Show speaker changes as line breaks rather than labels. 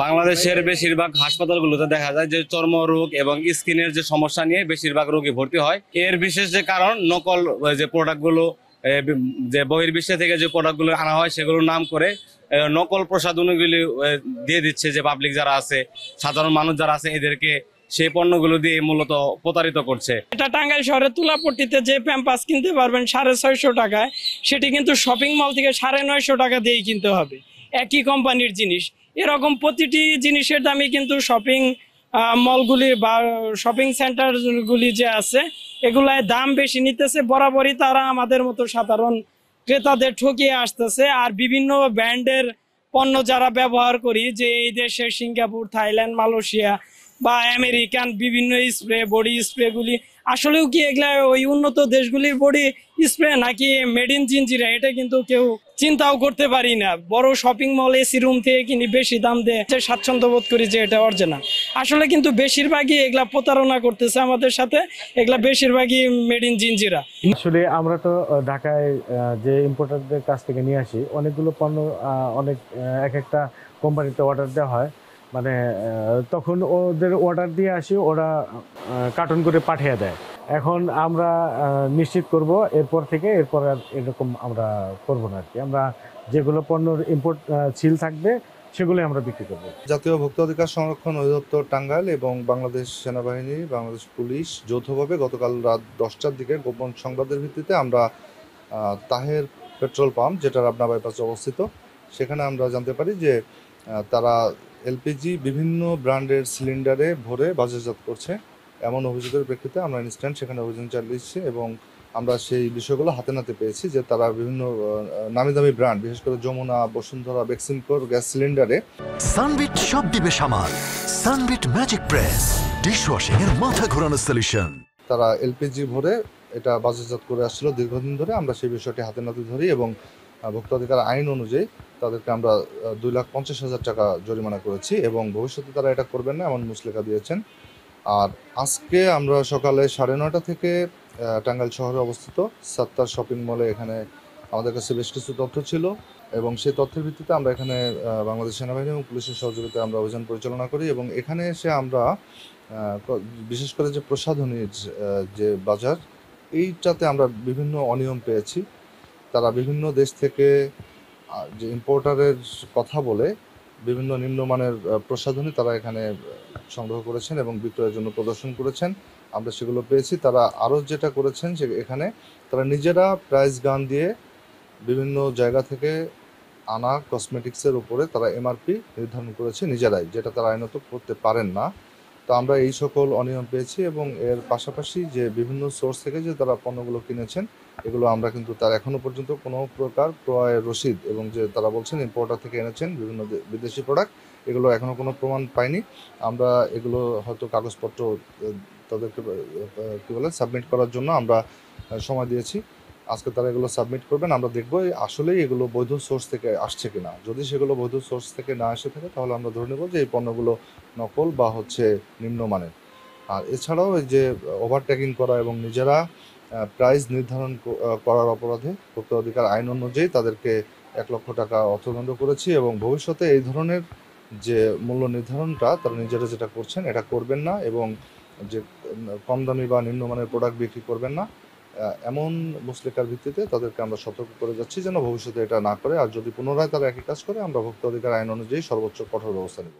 বাংলাদেশের বেশিরভাগ হাসপাতালগুলোতে দেখা যায় যে চর্মরোগ এবং স্কিনের যে সমস্যা নিয়ে বেশিরভাগ রোগী ভর্তি হয়। এর বিশেষ যে কারণ নকল যে প্রোডাক্টগুলো যে বহির্বিশ্ব থেকে যে প্রোডাক্টগুলো আনা হয় সেগুলোর নাম করে নকল প্রসাধনীগুলি দিয়ে দিচ্ছে যে পাবলিক যারা আছে, সাধারণ মানুষ যারা আছে এদেরকে সেই পণ্যগুলো দিয়ে মূলত প্রতারিত করছে।
এটা টাঙ্গাইল শহরের তুলাপট্টিতে যে প্যাম্পাস কিনতে পারবেন 650 টাকায়, সেটি কিন্তু শপিং মল থেকে 950 টাকা দিয়েই কিনতে হবে, একই কোম্পানির জিনিস। এরকম প্রতিটি জিনিসের দামই কিন্তু শপিং মলগুলি বা শপিং সেন্টারগুলি যে আছে এগুলায় দাম বেশি নিতেছে। বরাবরই তারা আমাদের মতো সাধারণ ক্রেতাদের ঠকিয়ে আসতেছে। আর বিভিন্ন ব্র্যান্ডের পণ্য যারা ব্যবহার করি, যে এই দেশে সিঙ্গাপুর, থাইল্যান্ড, মালয়েশিয়া বা আমেরিকান বিভিন্ন স্প্রে, বডি স্প্রেগুলি আসলেও কি এগুলা ওই উন্নত দেশগুলির বডি স্প্রে নাকি মেড ইন জিঞ্জিরা, এটা কিন্তু কেউ চিন্তাও করতে পারি না। বড় শপিং মল এসি রুম থেকে কিনি বেশি দাম দিয়ে স্বাচ্ছন্দ্য বোধ করি যে এটা অরিজিনাল। আসলে কিন্তু বেশিরভাগই এগুলা প্রতারণা করতেছে আমাদের সাথে, এগুলা বেশিরভাগই মেড ইন জিঞ্জিরা।
আসলে আমরা তো ঢাকায় যে ইম্পোর্টারদের কাছ থেকে নিয়ে আসি, অনেকগুলো পণ্য অনেক এক একটা কোম্পানিতে অর্ডার দেওয়া হয়, মানে তখন ওদের অর্ডার দিয়ে আসি, ওরা কার্টন করে পাঠিয়ে দেয়। এখন আমরা নিশ্চিত করব এরপর আর এরকম আমরা করব না আর কি। আমরা যেগুলো পণ্যর ইম্পোর্ট সিল থাকবে সেগুলোই আমরা বিক্রি করব।
জাতীয় ভোক্তা অধিকার সংরক্ষণ অধিদপ্তর টাঙ্গাইল এবং বাংলাদেশ সেনাবাহিনী, বাংলাদেশ পুলিশ যৌথভাবে গতকাল রাত 10টার দিকে গোপন সংবাদের ভিত্তিতে আমরা তাহের পেট্রোল পাম্প, যেটা রাবনা বাইপাসে অবস্থিত, সেখানে আমরা জানতে পারি যে তারা এলপিজি বিভিন্ন ব্র্যান্ডের সিলিন্ডারে ভরে বাজারজাত করছে। এমন অভিযোগের প্রেক্ষিতে আমরা ইনস্ট্যান্ট সেখানে অভিযান চালিয়েছি এবং আমরা সেই বিষয়গুলো হাতে নাতে পেয়েছি যে তারা বিভিন্ন নামি দামি ব্র্যান্ড, বিশেষ করে যমুনা, বসুন্ধরা, বেক্সিমকোর গ্যাস সিলিন্ডারে
সানবিট সব দিবে সামাল। সানবিট ম্যাজিক প্রেস ডিশওয়াশিং এর মাথা ঘোরানো সলিউশন।
তারা এলপিজি ভরে এটা বাজারজাত করে আসছিল দীর্ঘদিন ধরে। আমরা সেই বিষয়টি হাতে নাতে ধরি এবং ভোক্তা অধিকার আইন অনুযায়ী তাদেরকে আমরা 2,50,000 টাকা জরিমানা করেছি এবং ভবিষ্যতে তারা এটা করবেন না এমন মুচলেখা দিয়েছেন। আর আজকে আমরা সকালে 9:30 থেকে টাঙ্গাইল শহরে অবস্থিত সাত্তার শপিং মলে এখানে আমাদের কাছে বেশ কিছু তথ্য ছিল এবং সেই তথ্যের ভিত্তিতে আমরা এখানে বাংলাদেশ সেনাবাহিনী এবং পুলিশের সহযোগিতায় আমরা অভিযান পরিচালনা করি এবং এখানে এসে আমরা বিশেষ করে যে প্রসাধনীর যে বাজার, এইটাতে আমরা বিভিন্ন অনিয়ম পেয়েছি। তারা বিভিন্ন দেশ থেকে যে ইম্পোর্টারের কথা বলে বিভিন্ন নিম্নমানের প্রসাধনী তারা এখানে সংগ্রহ করেছেন এবং বিক্রয়ের জন্য প্রদর্শন করেছেন। আমরা সেগুলো পেয়েছি। তারা আরও যেটা করেছেন সে এখানে তারা নিজেরা প্রাইস গান দিয়ে বিভিন্ন জায়গা থেকে আনা কসমেটিক্সের উপরে তারা এমআরপি নির্ধারণ করেছে নিজেরাই, যেটা তারা আইনত করতে পারেন না। তো আমরা এই সকল অনিয়ম পেয়েছি এবং এর পাশাপাশি যে বিভিন্ন সোর্স থেকে যে তারা পণ্যগুলো কিনেছেন এগুলো আমরা কিন্তু তার এখনও পর্যন্ত কোনো প্রকার ক্রয়ের রসিদ এবং যে তারা বলছেন ইম্পোর্টার থেকে এনেছেন বিভিন্ন বিদেশি প্রোডাক্ট, এগুলো এখনও কোনো প্রমাণ পাইনি। আমরা এগুলো হয়তো কাগজপত্র তাদেরকে কী বলে সাবমিট করার জন্য আমরা সময় দিয়েছি। আজকে তারা এগুলো সাবমিট করবেন, আমরা দেখব আসলেই এগুলো বৈধ সোর্স থেকে আসছে কিনা। যদি সেগুলো বৈধ সোর্স থেকে না এসে থাকে তাহলে আমরা ধরে নেব যে এই পণ্যগুলো নকল বা হচ্ছে নিম্নমানের। আর এছাড়াও এই যে ওভারটেকিং করা এবং নিজেরা প্রাইস নির্ধারণ করার অপরাধে ভোক্তা অধিকার আইন অনুযায়ী তাদেরকে 1 লক্ষ টাকা অর্থদণ্ড করেছি এবং ভবিষ্যতে এই ধরনের যে মূল্য নির্ধারণটা তারা নিজেরা যেটা করছেন এটা করবেন না এবং যে কম দামি বা নিম্নমানের প্রোডাক্ট বিক্রি করবেন না, এমন মুচলেখার ভিত্তিতে তাদেরকে আমরা সতর্ক করে যাচ্ছি যেন ভবিষ্যতে এটা না করে। আর যদি পুনরায় তারা একই কাজ করে আমরা ভোক্তা অধিকার আইন অনুযায়ী সর্বোচ্চ কঠোর ব্যবস্থা নেব।